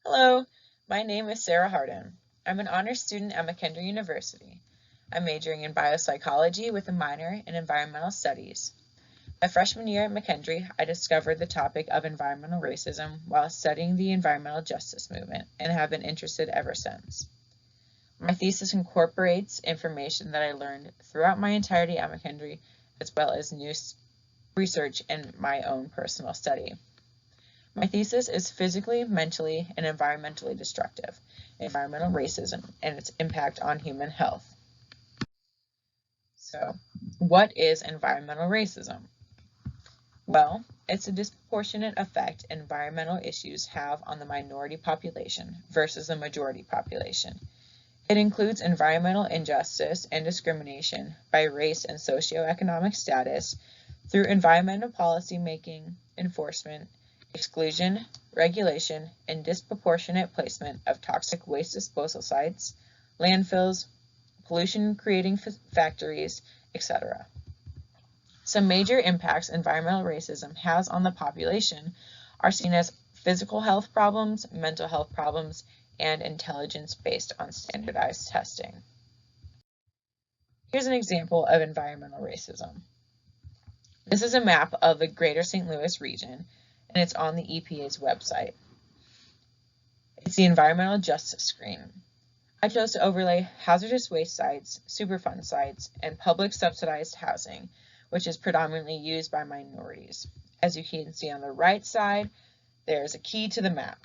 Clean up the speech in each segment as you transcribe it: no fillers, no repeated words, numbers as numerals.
Hello, my name is Sarah Hardin. I'm an honors student at McKendree University. I'm majoring in biopsychology with a minor in environmental studies. My freshman year at McKendree, I discovered the topic of environmental racism while studying the environmental justice movement and have been interested ever since. My thesis incorporates information that I learned throughout my entirety at McKendree, as well as new research and my own personal study. My thesis is physically, mentally, and environmentally destructive, environmental racism, and its impact on human health. So, what is environmental racism? Well, it's a disproportionate effect environmental issues have on the minority population versus the majority population. It includes environmental injustice and discrimination by race and socioeconomic status through environmental policy making, enforcement, exclusion, regulation, and disproportionate placement of toxic waste disposal sites, landfills, pollution-creating factories, etc. Some major impacts environmental racism has on the population are seen as physical health problems, mental health problems, and intelligence based on standardized testing. Here's an example of environmental racism. This is a map of the Greater St. Louis region, and it's on the EPA's website. It's the environmental justice screen. I chose to overlay hazardous waste sites, Superfund sites, and public subsidized housing, which is predominantly used by minorities. As you can see on the right side, there's a key to the map.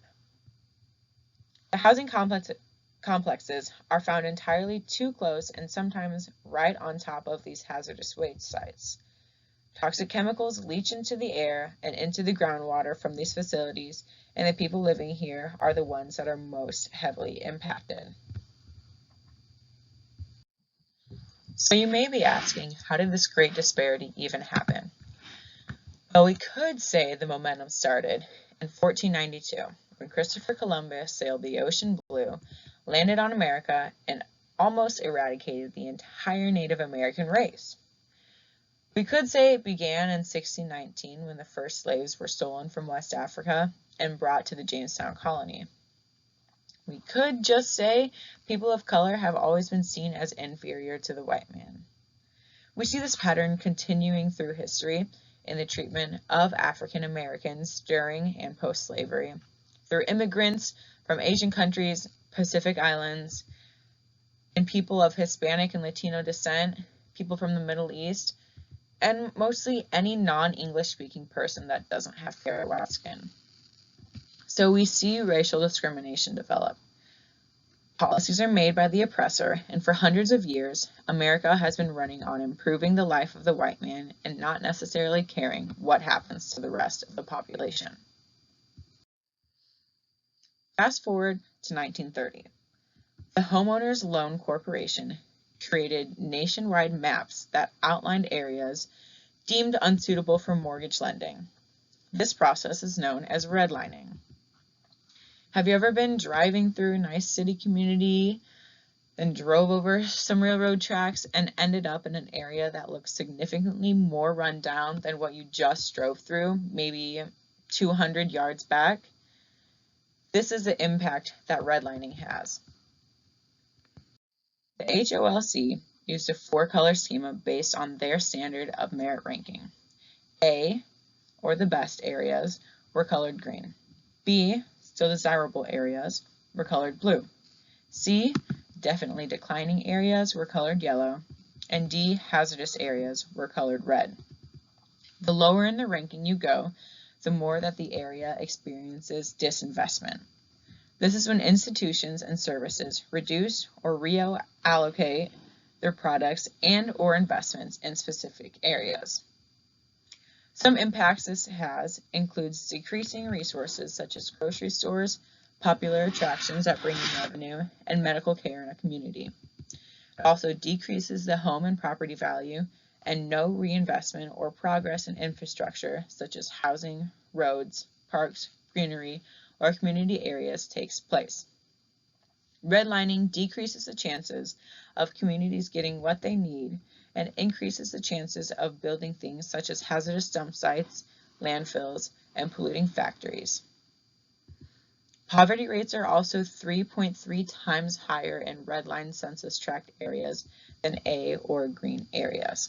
The housing complexes are found entirely too close and sometimes right on top of these hazardous waste sites. Toxic chemicals leach into the air and into the groundwater from these facilities, and the people living here are the ones that are most heavily impacted. So you may be asking, how did this great disparity even happen? Well, we could say the momentum started in 1492, when Christopher Columbus sailed the ocean blue, landed on America, and almost eradicated the entire Native American race. We could say it began in 1619 when the first slaves were stolen from West Africa and brought to the Jamestown colony. We could just say people of color have always been seen as inferior to the white man. We see this pattern continuing through history in the treatment of African Americans during and post-slavery, through immigrants from Asian countries, Pacific Islands, and people of Hispanic and Latino descent, people from the Middle East, and mostly any non-English speaking person that doesn't have fair white skin. So we see racial discrimination develop. Policies are made by the oppressor, and for hundreds of years, America has been running on improving the life of the white man and not necessarily caring what happens to the rest of the population. Fast forward to 1930. The Homeowners Loan Corporation created nationwide maps that outlined areas deemed unsuitable for mortgage lending. This process is known as redlining. Have you ever been driving through a nice city community, then drove over some railroad tracks and ended up in an area that looks significantly more run down than what you just drove through, maybe 200 yards back? This is the impact that redlining has. The HOLC used a four-color schema based on their standard of merit ranking. A, or the best areas, were colored green. B, still desirable areas, were colored blue. C, definitely declining areas, were colored yellow. And D, hazardous areas, were colored red. The lower in the ranking you go, the more that the area experiences disinvestment. This is when institutions and services reduce or reallocate their products and or investments in specific areas. Some impacts this has includes decreasing resources such as grocery stores, popular attractions that bring in revenue, and medical care in a community. It also decreases the home and property value, and no reinvestment or progress in infrastructure such as housing, roads, parks, greenery, or community areas takes place. Redlining decreases the chances of communities getting what they need and increases the chances of building things such as hazardous dump sites, landfills, and polluting factories. Poverty rates are also 3.3 times higher in red-line census tract areas than A or green areas.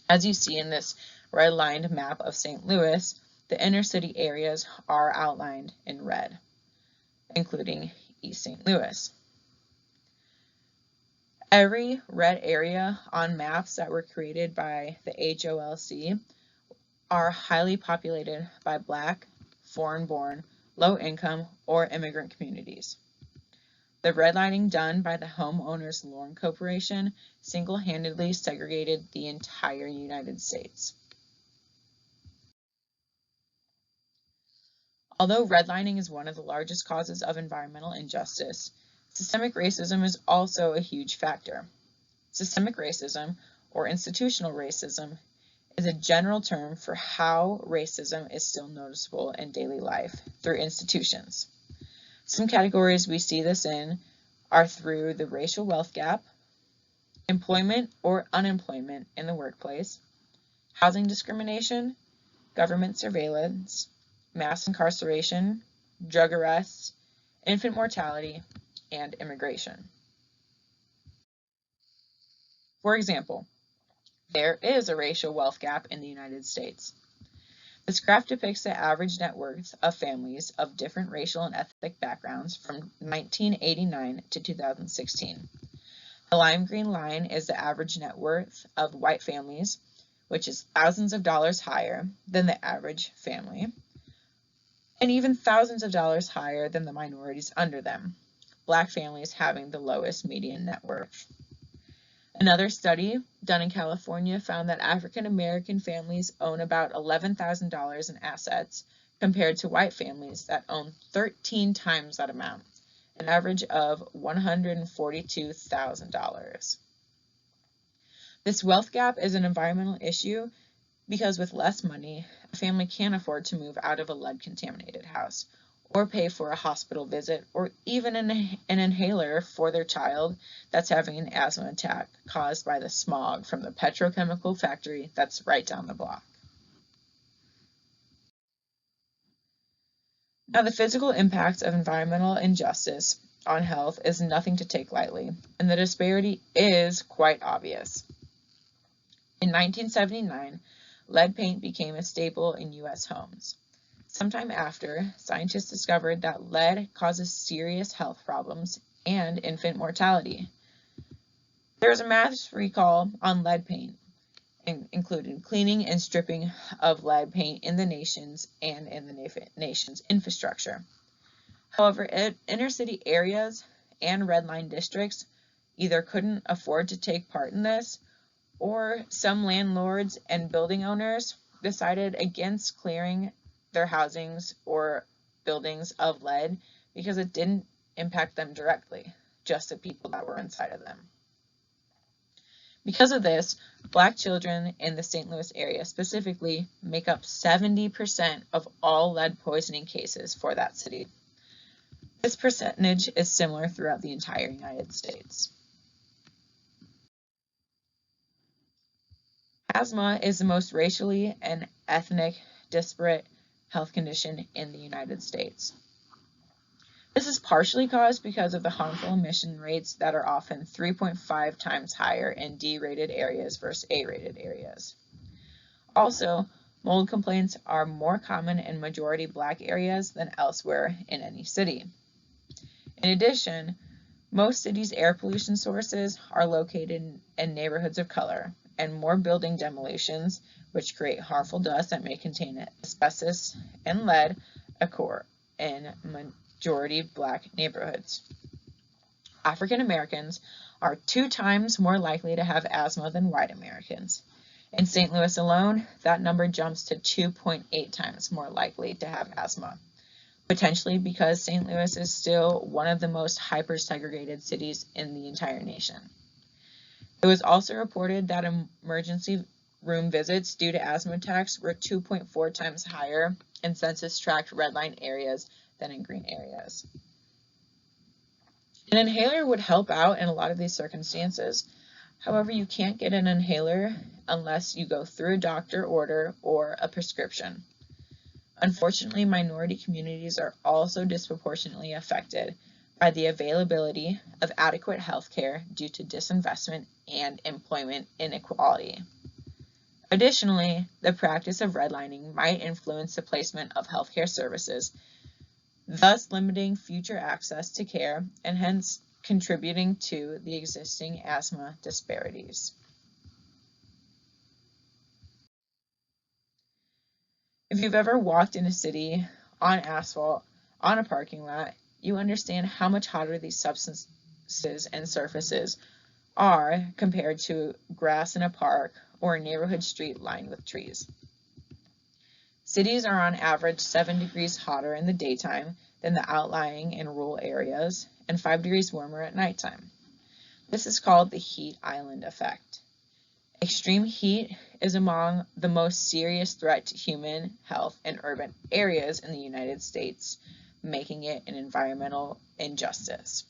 As you see in this red-lined map of St. Louis, the inner city areas are outlined in red, including East St. Louis. Every red area on maps that were created by the HOLC are highly populated by Black, foreign-born, low-income, or immigrant communities. The redlining done by the Homeowners Loan Corporation single-handedly segregated the entire United States. Although redlining is one of the largest causes of environmental injustice, systemic racism is also a huge factor. Systemic racism, or institutional racism, is a general term for how racism is still noticeable in daily life through institutions. Some categories we see this in are through the racial wealth gap, employment or unemployment in the workplace, housing discrimination, government surveillance, mass incarceration, drug arrests, infant mortality, and immigration. For example, there is a racial wealth gap in the United States. This graph depicts the average net worth of families of different racial and ethnic backgrounds from 1989 to 2016. The lime green line is the average net worth of white families, which is thousands of dollars higher than the average family, and even thousands of dollars higher than the minorities under them, Black families having the lowest median net worth. Another study done in California found that African American families own about $11,000 in assets compared to white families that own 13 times that amount, an average of $142,000. This wealth gap is an environmental issue because with less money, a family can't afford to move out of a lead-contaminated house or pay for a hospital visit or even an inhaler for their child that's having an asthma attack caused by the smog from the petrochemical factory that's right down the block. Now, the physical impacts of environmental injustice on health is nothing to take lightly, and the disparity is quite obvious. In 1979, lead paint became a staple in U.S. homes. Sometime after, scientists discovered that lead causes serious health problems and infant mortality. There is a mass recall on lead paint, including cleaning and stripping of lead paint in the nation's infrastructure. However, inner city areas and red line districts either couldn't afford to take part in this, or some landlords and building owners decided against clearing their housings or buildings of lead because it didn't impact them directly, just the people that were inside of them. Because of this, Black children in the St. Louis area specifically make up 70% of all lead poisoning cases for that city. This percentage is similar throughout the entire United States. Asthma is the most racially and ethnic disparate health condition in the United States. This is partially caused because of the harmful emission rates that are often 3.5 times higher in D-rated areas versus A-rated areas. Also, mold complaints are more common in majority Black areas than elsewhere in any city. In addition, most cities' air pollution sources are located in neighborhoods of color, and more building demolitions, which create harmful dust that may contain asbestos and lead, occur in majority Black neighborhoods. African Americans are 2 times more likely to have asthma than white Americans. In St. Louis alone, that number jumps to 2.8 times more likely to have asthma, potentially because St. Louis is still one of the most hyper-segregated cities in the entire nation. It was also reported that emergency room visits due to asthma attacks were 2.4 times higher in census tract red line areas than in green areas. An inhaler would help out in a lot of these circumstances. However, you can't get an inhaler unless you go through a doctor order or a prescription. Unfortunately, minority communities are also disproportionately affected by the availability of adequate health care due to disinvestment and employment inequality. Additionally, the practice of redlining might influence the placement of healthcare services, thus limiting future access to care and hence contributing to the existing asthma disparities. If you've ever walked in a city on asphalt on a parking lot, you understand how much hotter these substances and surfaces are compared to grass in a park or a neighborhood street lined with trees. Cities are on average 7 degrees hotter in the daytime than the outlying and rural areas and 5 degrees warmer at nighttime. This is called the heat island effect. Extreme heat is among the most serious threat to human health in urban areas in the United States, making it an environmental injustice.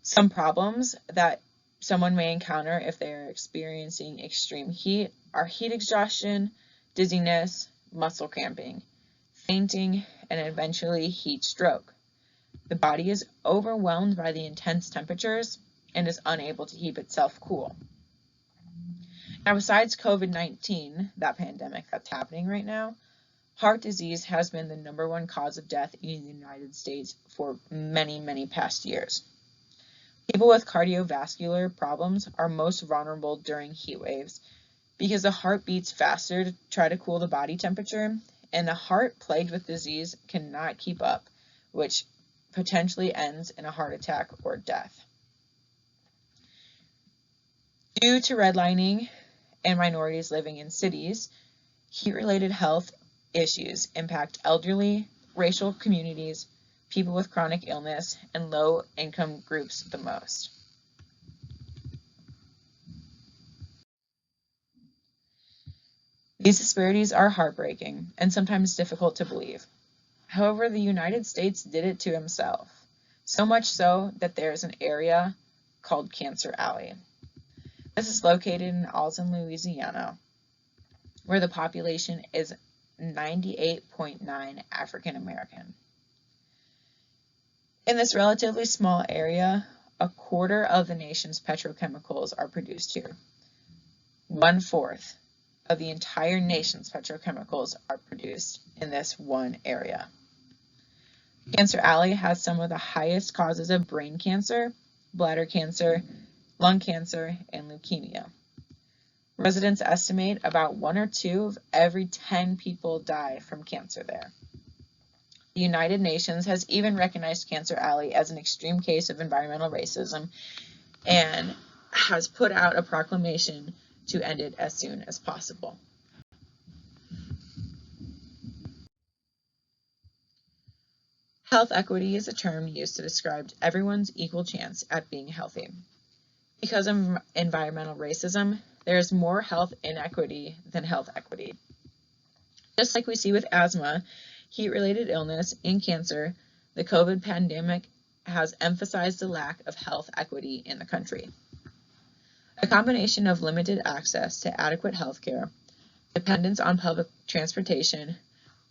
Some problems that someone may encounter if they are experiencing extreme heat are heat exhaustion, dizziness, muscle cramping, fainting, and eventually heat stroke. The body is overwhelmed by the intense temperatures and is unable to keep itself cool. Now, besides COVID-19, that pandemic that's happening right now, heart disease has been the #1 cause of death in the United States for many, many past years. People with cardiovascular problems are most vulnerable during heat waves because the heart beats faster to try to cool the body temperature, and the heart plagued with disease cannot keep up, which potentially ends in a heart attack or death. Due to redlining and minorities living in cities, heat-related health issues impact elderly, racial communities, people with chronic illness, and low-income groups the most. These disparities are heartbreaking and sometimes difficult to believe. However, the United States did it to himself, so much so that there is an area called Cancer Alley. This is located in Alton, Louisiana, where the population is 98.9 African American. In this relatively small area, a quarter of the nation's petrochemicals are produced here. 1/4 of the entire nation's petrochemicals are produced in this one area. Cancer Alley has some of the highest causes of brain cancer, bladder cancer, lung cancer, and leukemia. Residents estimate about 1 or 2 of every 10 people die from cancer there. The United Nations has even recognized Cancer Alley as an extreme case of environmental racism and has put out a proclamation to end it as soon as possible. Health equity is a term used to describe everyone's equal chance at being healthy. Because of environmental racism, there is more health inequity than health equity. Just like we see with asthma, heat-related illness, and cancer, the COVID pandemic has emphasized the lack of health equity in the country. A combination of limited access to adequate health care, dependence on public transportation,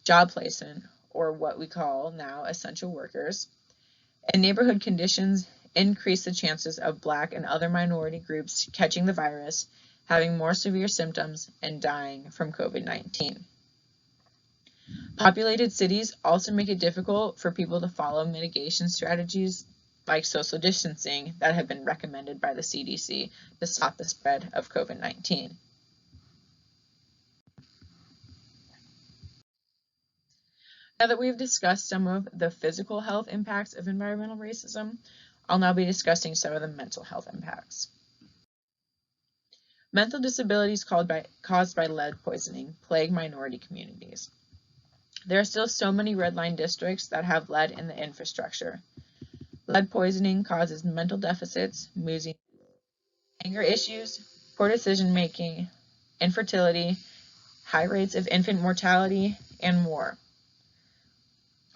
job placement, or what we call now essential workers, and neighborhood conditions increase the chances of Black and other minority groups catching the virus, having more severe symptoms, and dying from COVID-19. Populated cities also make it difficult for people to follow mitigation strategies like social distancing that have been recommended by the CDC to stop the spread of COVID-19. Now that we've discussed some of the physical health impacts of environmental racism, I'll now be discussing some of the mental health impacts. Mental disabilities caused by lead poisoning plague minority communities. There are still so many red line districts that have lead in the infrastructure. Lead poisoning causes mental deficits, mood, anger issues, poor decision making, infertility, high rates of infant mortality, and more.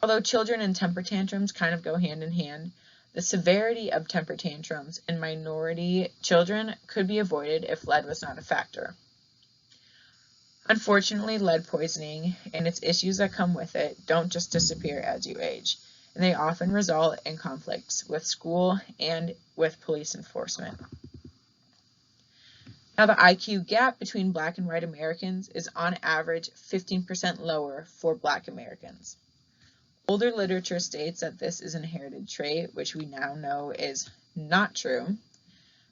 Although children and temper tantrums kind of go hand in hand, the severity of temper tantrums in minority children could be avoided if lead was not a factor. Unfortunately, lead poisoning and its issues that come with it don't just disappear as you age, and they often result in conflicts with school and with police enforcement. Now, the IQ gap between Black and white Americans is on average 15% lower for Black Americans. Older literature states that this is an inherited trait, which we now know is not true.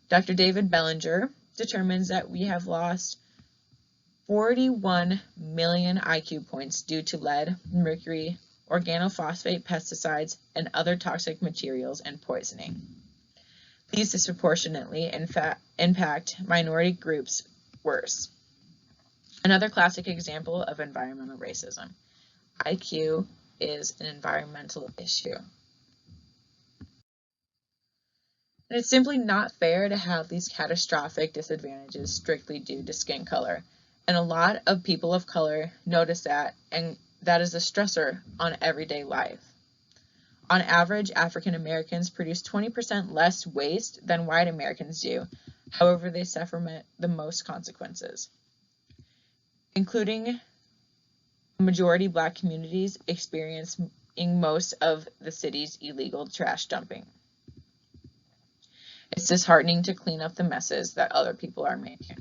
Dr. David Bellinger determines that we have lost 41 million IQ points due to lead, mercury, organophosphate pesticides, and other toxic materials and poisoning. These disproportionately impact minority groups worse. Another classic example of environmental racism. IQ is an environmental issue. And it's simply not fair to have these catastrophic disadvantages strictly due to skin color. And a lot of people of color notice that, and that is a stressor on everyday life. On average, African Americans produce 20% less waste than white Americans do. However, they suffer the most consequences, including majority Black communities experiencing most of the city's illegal trash dumping. It's disheartening to clean up the messes that other people are making.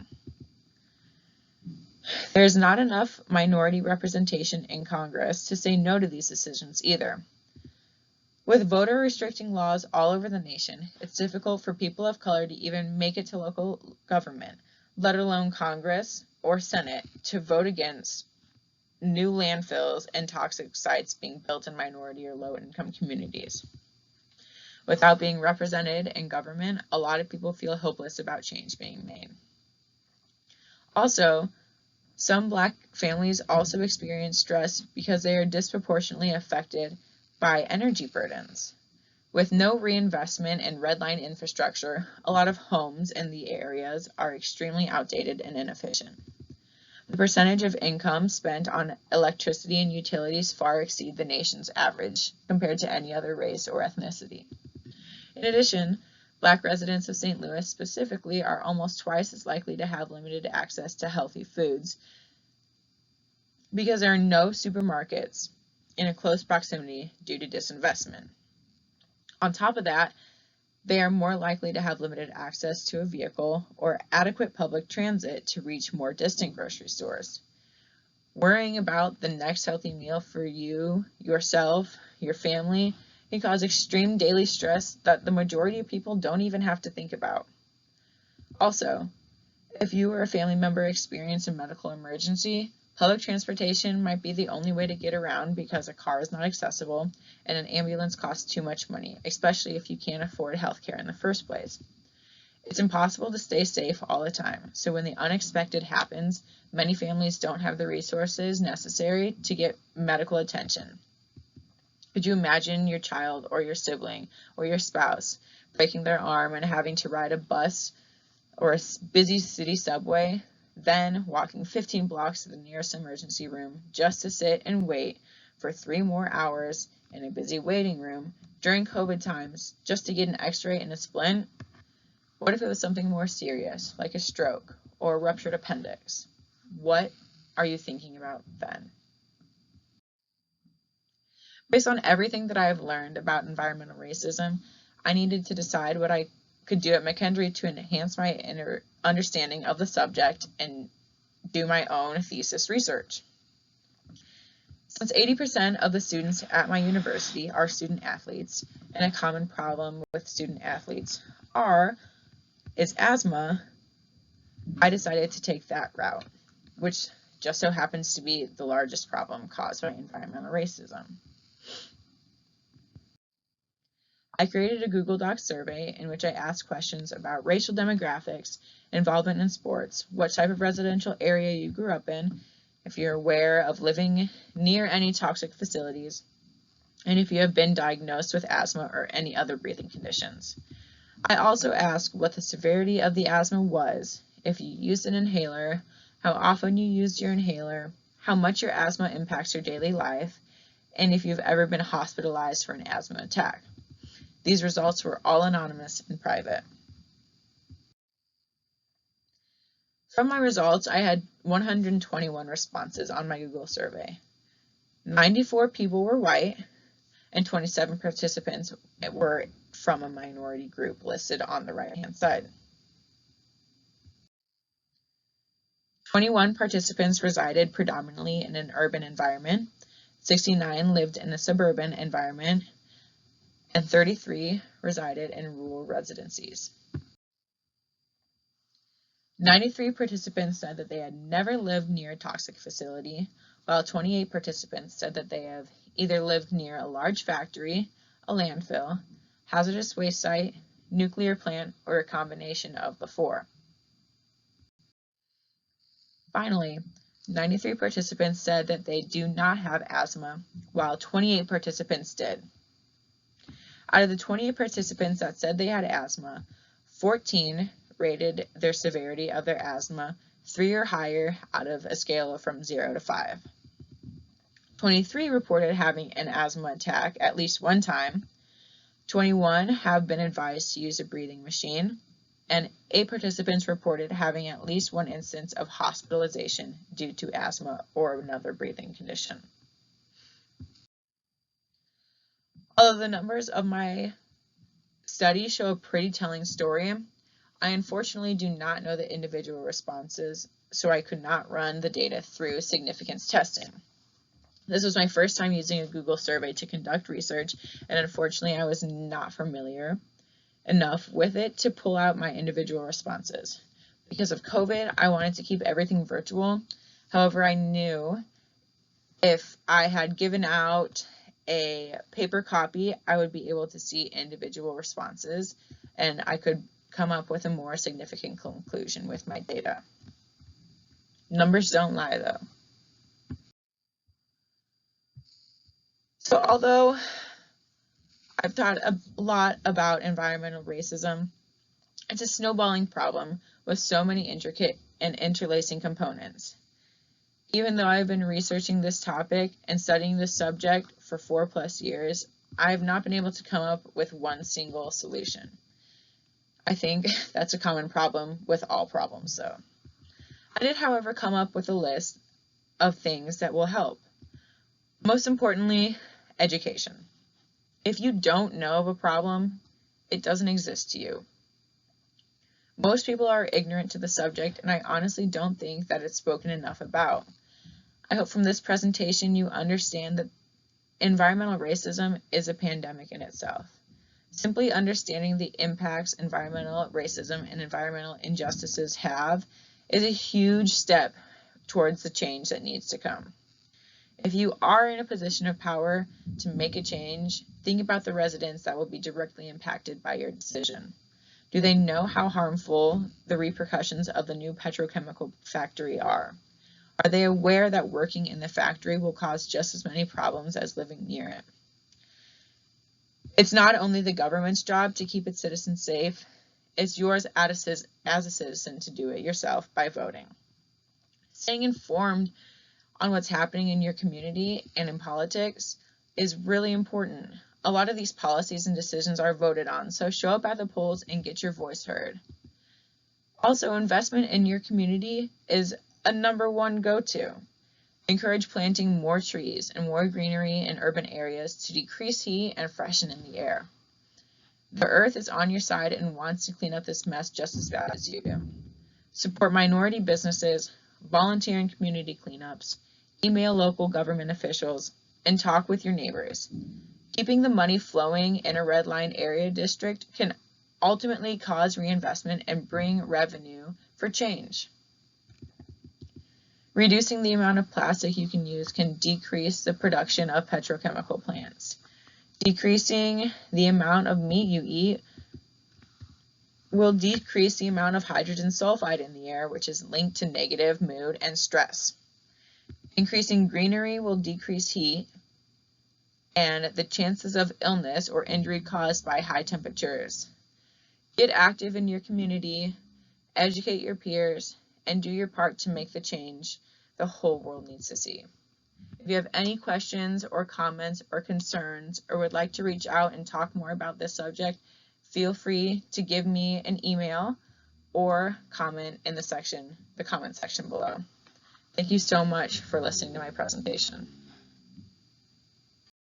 There's not enough minority representation in Congress to say no to these decisions either. With voter restricting laws all over the nation, it's difficult for people of color to even make it to local government, let alone Congress or Senate, to vote against new landfills and toxic sites being built in minority or low-income communities. Without being represented in government, a lot of people feel hopeless about change being made. Also, some Black families also experience stress because they are disproportionately affected by energy burdens. With no reinvestment in red line infrastructure, a lot of homes in the areas are extremely outdated and inefficient. The percentage of income spent on electricity and utilities far exceed the nation's average compared to any other race or ethnicity. In addition, Black residents of St. Louis specifically are almost twice as likely to have limited access to healthy foods because there are no supermarkets in a close proximity due to disinvestment. On top of that, they are more likely to have limited access to a vehicle or adequate public transit to reach more distant grocery stores. Worrying about the next healthy meal for you, yourself, your family can cause extreme daily stress that the majority of people don't even have to think about. Also, if you or a family member experience a medical emergency, public transportation might be the only way to get around because a car is not accessible and an ambulance costs too much money, especially if you can't afford healthcare in the first place. It's impossible to stay safe all the time, so when the unexpected happens, many families don't have the resources necessary to get medical attention. Could you imagine your child or your sibling or your spouse breaking their arm and having to ride a bus or a busy city subway, then walking 15 blocks to the nearest emergency room just to sit and wait for 3 more hours in a busy waiting room during COVID times just to get an x-ray and a splint? What if it was something more serious, like a stroke or a ruptured appendix? What are you thinking about then? Based on everything that I have learned about environmental racism, I needed to decide what I could do at McKendree to enhance my understanding of the subject and do my own thesis research. Since 80% of the students at my university are student athletes, and a common problem with student athletes is asthma, I decided to take that route, which just so happens to be the largest problem caused by environmental racism. I created a Google Docs survey in which I asked questions about racial demographics, involvement in sports, what type of residential area you grew up in, if you're aware of living near any toxic facilities, and if you have been diagnosed with asthma or any other breathing conditions. I also asked what the severity of the asthma was, if you used an inhaler, how often you used your inhaler, how much your asthma impacts your daily life, and if you've ever been hospitalized for an asthma attack. These results were all anonymous and private. From my results, I had 121 responses on my Google survey. 94 people were white, and 27 participants were from a minority group listed on the right-hand side. 21 participants resided predominantly in an urban environment, 69 lived in a suburban environment, and 33 resided in rural residencies. 93 participants said that they had never lived near a toxic facility, while 28 participants said that they have either lived near a large factory, a landfill, hazardous waste site, nuclear plant, or a combination of the four. Finally, 93 participants said that they do not have asthma, while 28 participants did. Out of the 28 participants that said they had asthma, 14 rated their severity of their asthma 3 or higher out of a scale from 0 to 5. 23 reported having an asthma attack at least one time. 21 have been advised to use a breathing machine, and 8 participants reported having at least one instance of hospitalization due to asthma or another breathing condition. Although the numbers of my study show a pretty telling story, I unfortunately do not know the individual responses, so I could not run the data through significance testing. This was my first time using a Google survey to conduct research, and unfortunately I was not familiar enough with it to pull out my individual responses. Because of COVID, I wanted to keep everything virtual. However, I knew if I had given out a paper copy, I would be able to see individual responses, and I could come up with a more significant conclusion with my data. Numbers don't lie, though. So although I've thought a lot about environmental racism, it's a snowballing problem with so many intricate and interlacing components. Even though I've been researching this topic and studying this subject for 4+ years, I have not been able to come up with one single solution. I think that's a common problem with all problems, though. I did, however, come up with a list of things that will help. Most importantly, education. If you don't know of a problem, it doesn't exist to you. Most people are ignorant to the subject, and I honestly don't think that it's spoken enough about. I hope from this presentation you understand that environmental racism is a pandemic in itself. Simply understanding the impacts environmental racism and environmental injustices have is a huge step towards the change that needs to come. If you are in a position of power to make a change, think about the residents that will be directly impacted by your decision. Do they know how harmful the repercussions of the new petrochemical factory are? Are they aware that working in the factory will cause just as many problems as living near it? It's not only the government's job to keep its citizens safe, it's yours as a citizen to do it yourself by voting. Staying informed on what's happening in your community and in politics is really important. A lot of these policies and decisions are voted on, so show up at the polls and get your voice heard. Also, investment in your community is a #1 go-to. Encourage planting more trees and more greenery in urban areas to decrease heat and freshen in the air. The earth is on your side and wants to clean up this mess just as bad as you do. Support minority businesses, volunteer in community cleanups, email local government officials, and talk with your neighbors. Keeping the money flowing in a red line area district can ultimately cause reinvestment and bring revenue for change. Reducing the amount of plastic you can use can decrease the production of petrochemical plants. Decreasing the amount of meat you eat will decrease the amount of hydrogen sulfide in the air, which is linked to negative mood and stress. Increasing greenery will decrease heat and the chances of illness or injury caused by high temperatures. Get active in your community, educate your peers, and do your part to make the change the whole world needs to see. If you have any questions or comments or concerns or would like to reach out and talk more about this subject, feel free to give me an email or comment in the comment section below. Thank you so much for listening to my presentation.